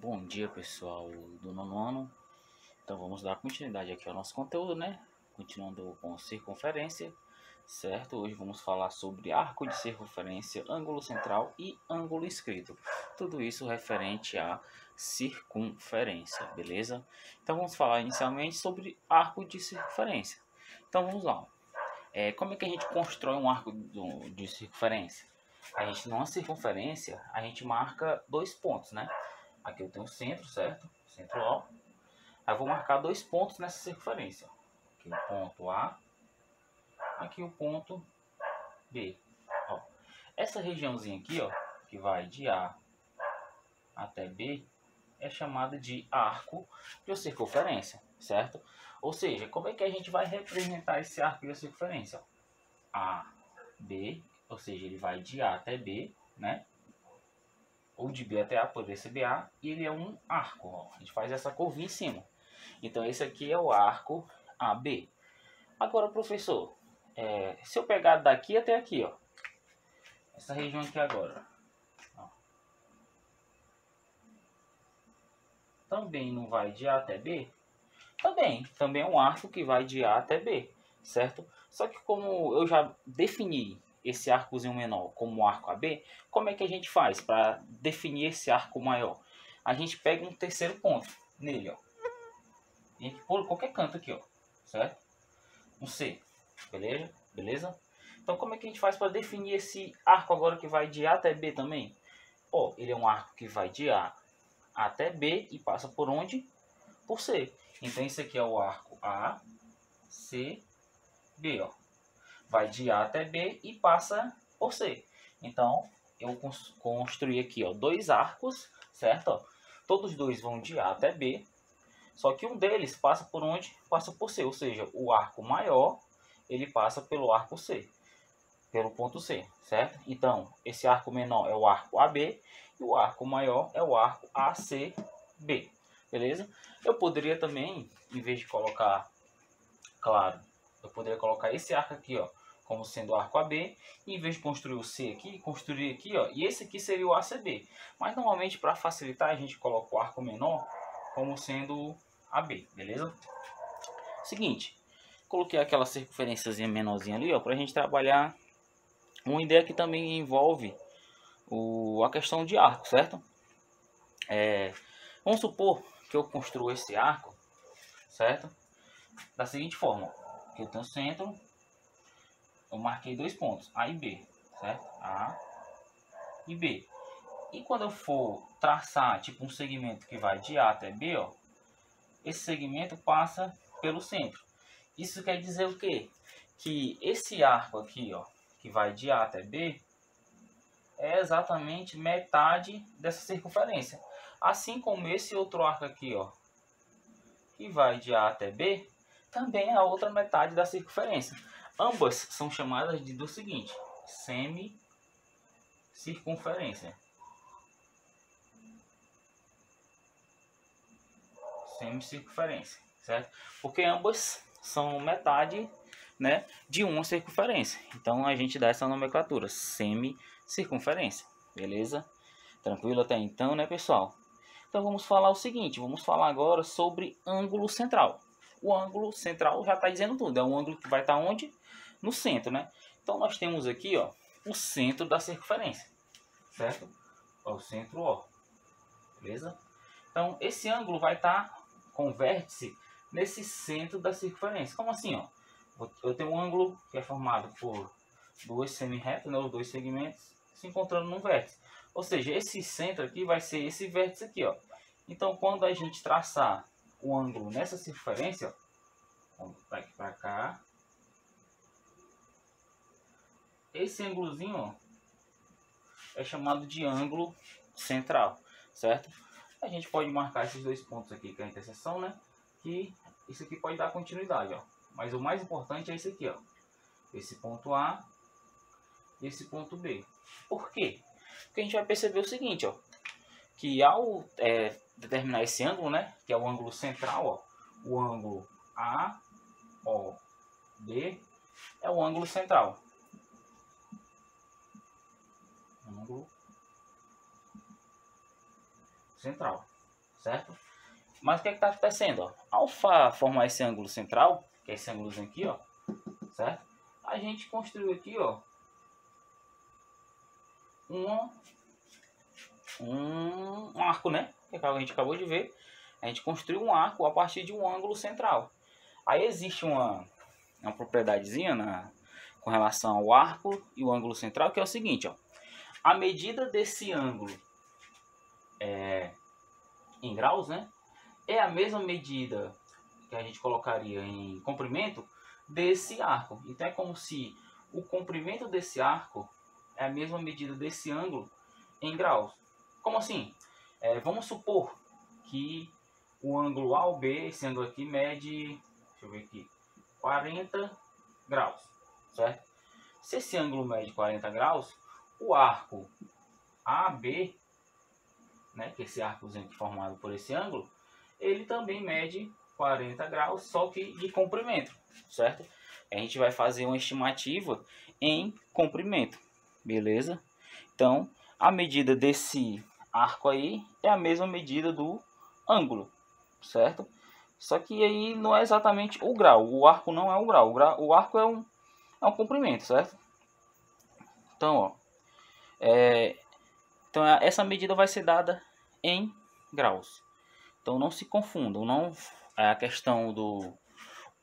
Bom dia, pessoal do nono ano. Então vamos dar continuidade aqui ao nosso conteúdo, né? Continuando com circunferência, certo? Hoje vamos falar sobre arco de circunferência, ângulo central e ângulo inscrito. Tudo isso referente à circunferência, beleza? Então vamos falar inicialmente sobre arco de circunferência. Então vamos lá. Como é que a gente constrói um arco de circunferência? A gente, numa circunferência, a gente marca dois pontos, né? Aqui eu tenho o centro, certo? Centro O. Aí eu vou marcar dois pontos nessa circunferência. Aqui o ponto A, aqui o ponto B. Ó, essa regiãozinha aqui, ó, que vai de A até B, é chamada de arco de circunferência, certo? Ou seja, como é que a gente vai representar esse arco de circunferência? Ó, A, B, ou seja, ele vai de A até B, né? Ou de B até A, poderia ser BA, e ele é um arco, ó. A gente faz essa curvinha em cima. Então esse aqui é o arco AB. Agora, professor, se eu pegar daqui até aqui, ó, essa região aqui agora, ó, também não vai de A até B? Também é um arco que vai de A até B, certo? Só que como eu já defini esse arcozinho menor como arco AB, como é que a gente faz para definir esse arco maior? A gente pega um terceiro ponto nele, ó. A gente pula qualquer canto aqui, ó, certo? Um C, beleza? Então como é que a gente faz para definir esse arco agora que vai de A até B também? Ó, ele é um arco que vai de A até B e passa por onde? Por C. Então esse aqui é o arco A, C, B, ó. Vai de A até B e passa por C. Então eu construí aqui, ó, dois arcos, certo? Ó, todos dois vão de A até B. Só que um deles passa por onde? Passa por C, ou seja, o arco maior, ele passa pelo arco C, pelo ponto C, certo? Então, esse arco menor é o arco AB e o arco maior é o arco ACB, beleza? Eu poderia também, em vez de colocar, claro, eu poderia colocar esse arco aqui, ó, como sendo o arco AB, e em vez de construir o C aqui, construir aqui, ó, e esse aqui seria o ACB. Mas normalmente, para facilitar, a gente coloca o arco menor como sendo AB, beleza? Seguinte, coloquei aquela circunferênciazinha menorzinha ali, ó, para a gente trabalhar uma ideia que também envolve a questão de arco, certo? Vamos supor que eu construo esse arco, certo? Da seguinte forma, que eu tenho centro, eu marquei dois pontos, A e B, certo? A e B. E quando eu for traçar tipo um segmento que vai de A até B, ó, esse segmento passa pelo centro. Isso quer dizer o quê? Que esse arco aqui, ó, que vai de A até B, é exatamente metade dessa circunferência. Assim como esse outro arco aqui, ó, que vai de A até B, também é a outra metade da circunferência. Ambas são chamadas do seguinte, semicircunferência. Semicircunferência, certo? Porque ambas são metade, né, de uma circunferência. Então a gente dá essa nomenclatura, semicircunferência, beleza? Tranquilo até então, né, pessoal? Então vamos falar o seguinte, vamos falar agora sobre ângulo central. O ângulo central já está dizendo tudo, é um ângulo que vai estar onde? No centro, né? Então nós temos aqui, ó, o centro da circunferência, certo? Ó, o centro O, beleza? Então esse ângulo vai estar com o vértice nesse centro da circunferência. Como assim, ó? Eu tenho um ângulo que é formado por duas semi-retas, né, os dois segmentos se encontrando num vértice. Ou seja, esse centro aqui vai ser esse vértice aqui, ó. Então, quando a gente traçar o ângulo nessa circunferência, ó, daqui para cá, esse ângulozinho, ó, é chamado de ângulo central, certo? A gente pode marcar esses dois pontos aqui, que é a interseção, né? Que isso aqui pode dar continuidade, ó. Mas o mais importante é esse aqui, ó. Esse ponto A e esse ponto B. Por quê? Porque a gente vai perceber o seguinte, ó, que ao determinar esse ângulo, né, que é o ângulo central, ó, o ângulo AOB é o ângulo central. Ângulo central. certo? Mas o que está acontecendo? Ó? Ao formar esse ângulo central, que é esse ângulozinho aqui, ó, certo? A gente construiu aqui, ó, um arco, né? Que a gente acabou de ver. A gente construiu um arco a partir de um ângulo central. Aí existe uma propriedadezinha com relação ao arco e o ângulo central, que é o seguinte, ó. A medida desse ângulo em graus, né? É a mesma medida que a gente colocaria em comprimento desse arco. Então é como se o comprimento desse arco é a mesma medida desse ângulo em graus. Como assim? Vamos supor que o ângulo AOB, esse ângulo aqui mede, deixa eu ver aqui, 40 graus, certo? Se esse ângulo mede 40 graus, o arco AB, né, que é esse arcozinho aqui formado por esse ângulo, ele também mede 40 graus, só que de comprimento, certo? A gente vai fazer uma estimativa em comprimento, beleza? Então, a medida desse arco aí é a mesma medida do ângulo, certo? Só que aí não é exatamente o grau, o arco não é o grau, o arco é um comprimento, certo? Então, ó, então essa medida vai ser dada em graus. Então não se confundam, não é a questão do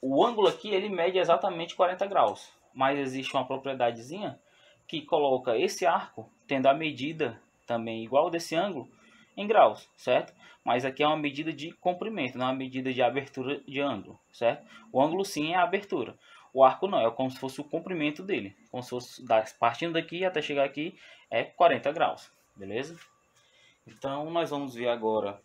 o ângulo aqui, ele mede exatamente 40 graus, mas existe uma propriedadezinha que coloca esse arco tendo a medida também igual desse ângulo em graus, certo? Mas aqui é uma medida de comprimento, não é uma medida de abertura de ângulo, certo? O ângulo sim é a abertura, o arco não, é como se fosse o comprimento dele, como se fosse partindo daqui até chegar aqui é 40 graus, beleza? Então nós vamos ver agora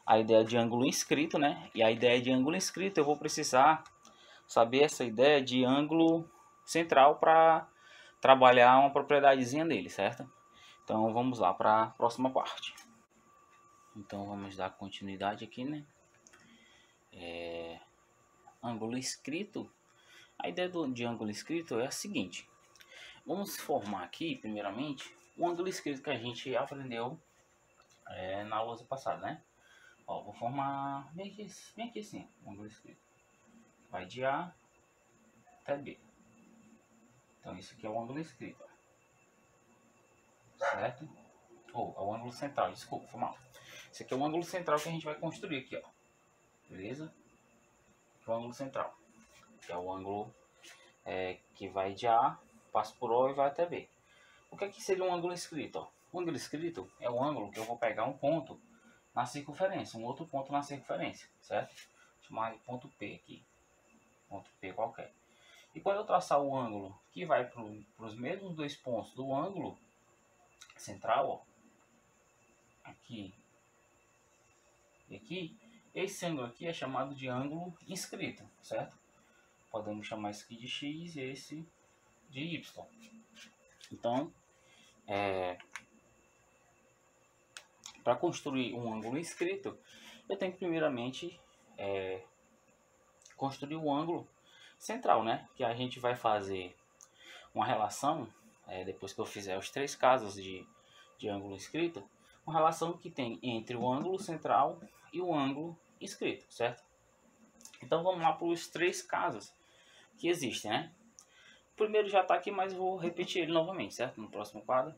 a ideia de ângulo inscrito, né? E a ideia de ângulo inscrito eu vou precisar saber essa ideia de ângulo central para trabalhar uma propriedadezinha nele, certo? Então vamos lá para a próxima parte. Então vamos dar continuidade aqui, né? Ângulo inscrito. A ideia de ângulo inscrito é a seguinte. Vamos formar aqui, primeiramente, o ângulo inscrito que a gente aprendeu na aula passada, né? Ó, vou formar bem aqui assim, o ângulo inscrito. Vai de A até B. Então isso aqui é o ângulo inscrito, certo? Ou é o ângulo central, desculpa, foi mal. Esse aqui é o ângulo central que a gente vai construir aqui, ó. Beleza? Aqui é o ângulo central. Que é o ângulo que vai de A, passa por O e vai até B. O que seria um ângulo inscrito? Ó? O ângulo inscrito é o ângulo que eu vou pegar um ponto na circunferência, um outro ponto na circunferência, certo? Vou chamar de ponto P aqui. Ponto P qualquer. E quando eu traçar o ângulo que vai para os mesmos dois pontos do ângulo central, ó, aqui e aqui, esse ângulo aqui é chamado de ângulo inscrito, certo? Podemos chamar esse aqui de X e esse de Y. Então, para construir um ângulo inscrito, eu tenho que primeiramente construir o ângulo central, né? Que a gente vai fazer uma relação, depois que eu fizer os três casos de ângulo inscrito, uma relação que tem entre o ângulo central e o ângulo inscrito, certo? Então vamos lá para os três casos que existem, né? O primeiro já está aqui, mas vou repetir ele novamente, certo? No próximo quadro.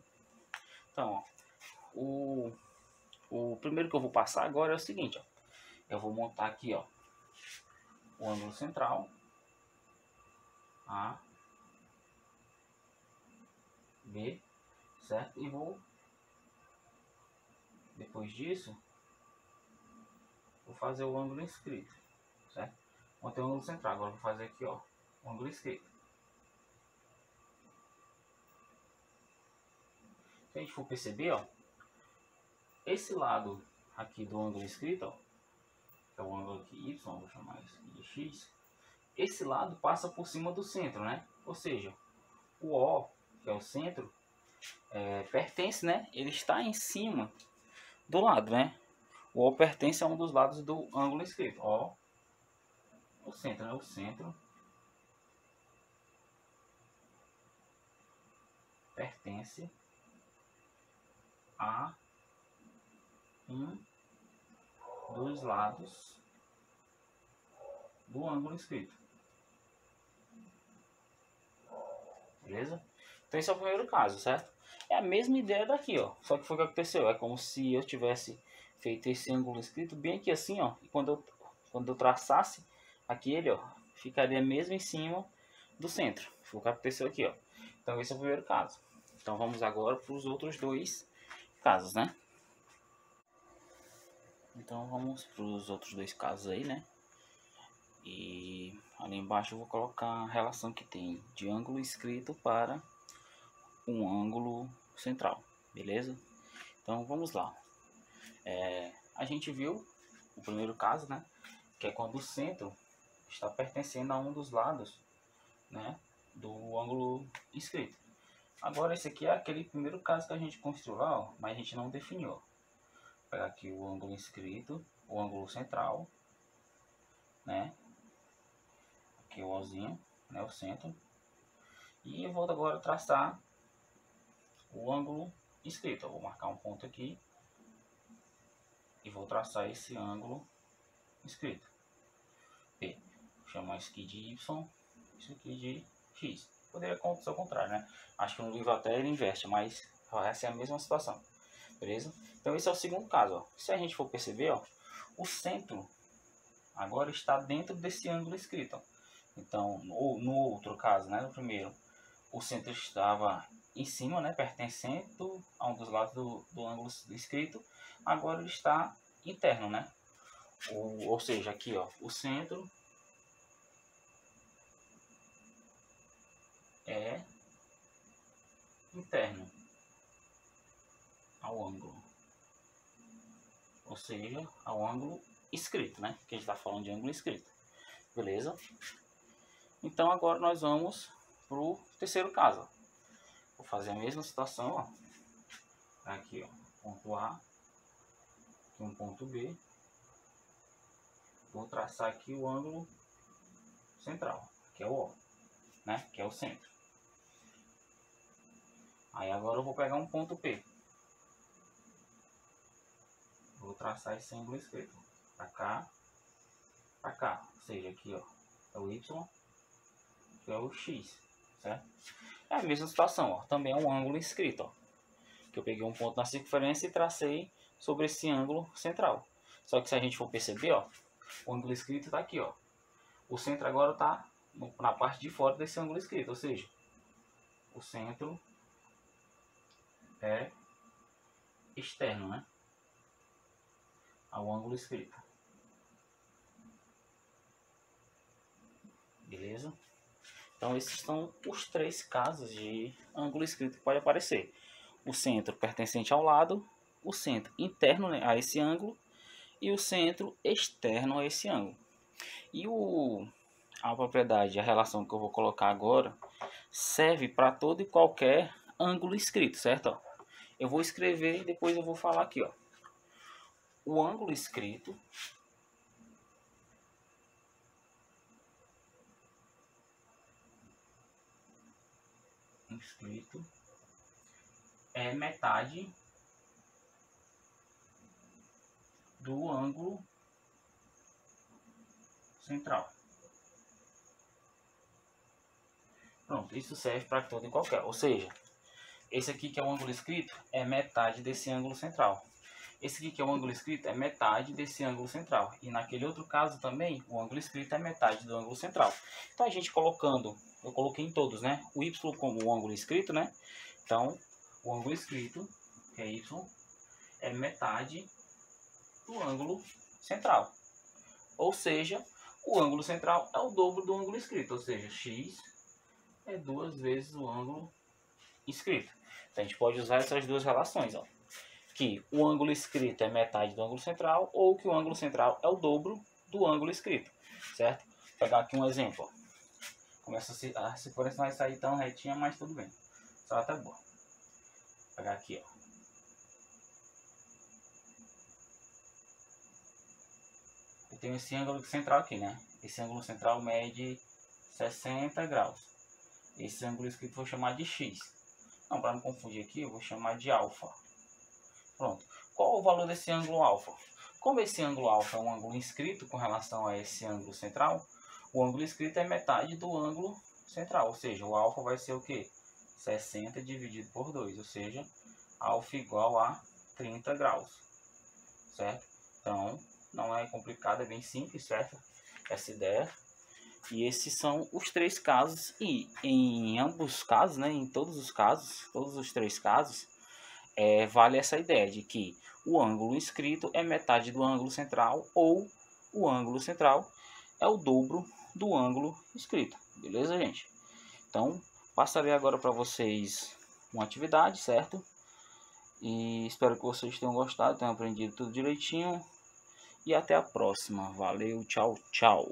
Então, ó, o primeiro que eu vou passar agora é o seguinte, ó. Eu vou montar aqui, ó, o ângulo central, A, B, certo? E vou, depois disso, vou fazer o ângulo inscrito, certo? Montei o ângulo central, agora vou fazer aqui, ó, o ângulo inscrito. Se a gente for perceber, ó, esse lado aqui do ângulo inscrito, ó, que é o ângulo aqui Y, vou chamar isso de X, esse lado passa por cima do centro, né? Ou seja, o O, que é o centro, pertence, né? Ele está em cima do lado, né? O O pertence a um dos lados do ângulo inscrito. O, o centro, né? O centro pertence a um dos lados do ângulo inscrito. Beleza? Então esse é o primeiro caso, certo? É a mesma ideia daqui, ó. Só que foi o que aconteceu. É como se eu tivesse feito esse ângulo inscrito bem aqui assim, ó. E quando eu traçasse aqui ele, ó, ficaria mesmo em cima do centro. Foi o que aconteceu aqui, ó. Então esse é o primeiro caso. Então vamos agora para os outros dois casos, né? Então vamos para os outros dois casos aí, né? E ali embaixo eu vou colocar a relação que tem de ângulo inscrito para um ângulo central, beleza? Então vamos lá. A gente viu o primeiro caso, né? Que é quando o centro está pertencendo a um dos lados, né? Do ângulo inscrito. Agora esse aqui é aquele primeiro caso que a gente construiu lá, ó, mas a gente não definiu. Vou pegar aqui o ângulo inscrito, o ângulo central, né? Aqui o Ozinho, né? O centro. E eu vou agora traçar o ângulo inscrito. Eu vou marcar um ponto aqui e vou traçar esse ângulo inscrito. P. Vou chamar isso aqui de Y, isso aqui de X. Poderia acontecer ao contrário, né? Acho que no livro até ele inverte, mas essa é a mesma situação. Beleza? Então esse é o segundo caso, ó. Se a gente for perceber, ó, o centro agora está dentro desse ângulo inscrito, ó. Então, no outro caso, né, no primeiro, o centro estava em cima, né, pertencendo a um dos lados do ângulo inscrito. Agora ele está interno, né? Ou seja, aqui, ó, o centro é interno ao ângulo, ou seja, ao ângulo inscrito, né? Que a gente está falando de ângulo inscrito, beleza? Então agora nós vamos para o terceiro caso. Vou fazer a mesma situação, ó. Aqui, ó, ponto A, aqui um ponto B. Vou traçar aqui o ângulo central, que é o O, né? Que é o centro. Aí agora eu vou pegar um ponto P. Vou traçar esse ângulo inscrito para cá, para cá. Ou seja, aqui, ó, é o Y, que é o X, certo? É a mesma situação, ó. Também é um ângulo inscrito, ó. Que eu peguei um ponto na circunferência e tracei sobre esse ângulo central. Só que se a gente for perceber, ó, o ângulo inscrito está aqui, ó. O centro agora está na parte de fora desse ângulo inscrito, ou seja, o centro é externo, né, ao ângulo inscrito. Beleza? Então esses são os três casos de ângulo inscrito que pode aparecer. O centro pertencente ao lado, o centro interno, né, a esse ângulo e o centro externo a esse ângulo. E a propriedade, a relação que eu vou colocar agora, serve para todo e qualquer ângulo inscrito, certo? Ó, eu vou escrever e depois eu vou falar aqui, ó. O ângulo inscrito é metade do ângulo central. Pronto, isso serve para todo e qualquer. Ou seja, esse aqui que é o ângulo inscrito é metade desse ângulo central. Esse aqui que é o ângulo inscrito é metade desse ângulo central. E naquele outro caso também, o ângulo inscrito é metade do ângulo central. Então a gente colocando, eu coloquei em todos, né? O Y como o ângulo inscrito, né? Então, o ângulo inscrito, que é Y, é metade do ângulo central. Ou seja, o ângulo central é o dobro do ângulo inscrito. Ou seja, X é 2 vezes o ângulo inscrito. Então a gente pode usar essas duas relações, ó. Que o ângulo inscrito é metade do ângulo central, ou que o ângulo central é o dobro do ângulo inscrito, certo? Vou pegar aqui um exemplo, ó. Começa a circunferência não vai sair tão retinha, mas tudo bem. Só tá bom. Vou pegar aqui, ó. Eu tenho esse ângulo central aqui, né? Esse ângulo central mede 60 graus. Esse ângulo inscrito eu vou chamar de X. Não, para não confundir aqui, eu vou chamar de alfa. Pronto. qual o valor desse ângulo alfa? Como esse ângulo alfa é um ângulo inscrito com relação a esse ângulo central, o ângulo inscrito é metade do ângulo central, ou seja, o alfa vai ser o quê? 60 dividido por 2, ou seja, alfa igual a 30 graus, certo? Então, não é complicado, é bem simples, certo? Essa ideia. E esses são os três casos, e em ambos os casos, né, em todos os três casos, vale essa ideia de que o ângulo inscrito é metade do ângulo central, ou o ângulo central é o dobro do ângulo inscrito, beleza, gente? Então, passarei agora para vocês uma atividade, certo? E espero que vocês tenham gostado, tenham aprendido tudo direitinho. E até a próxima. Valeu, tchau, tchau.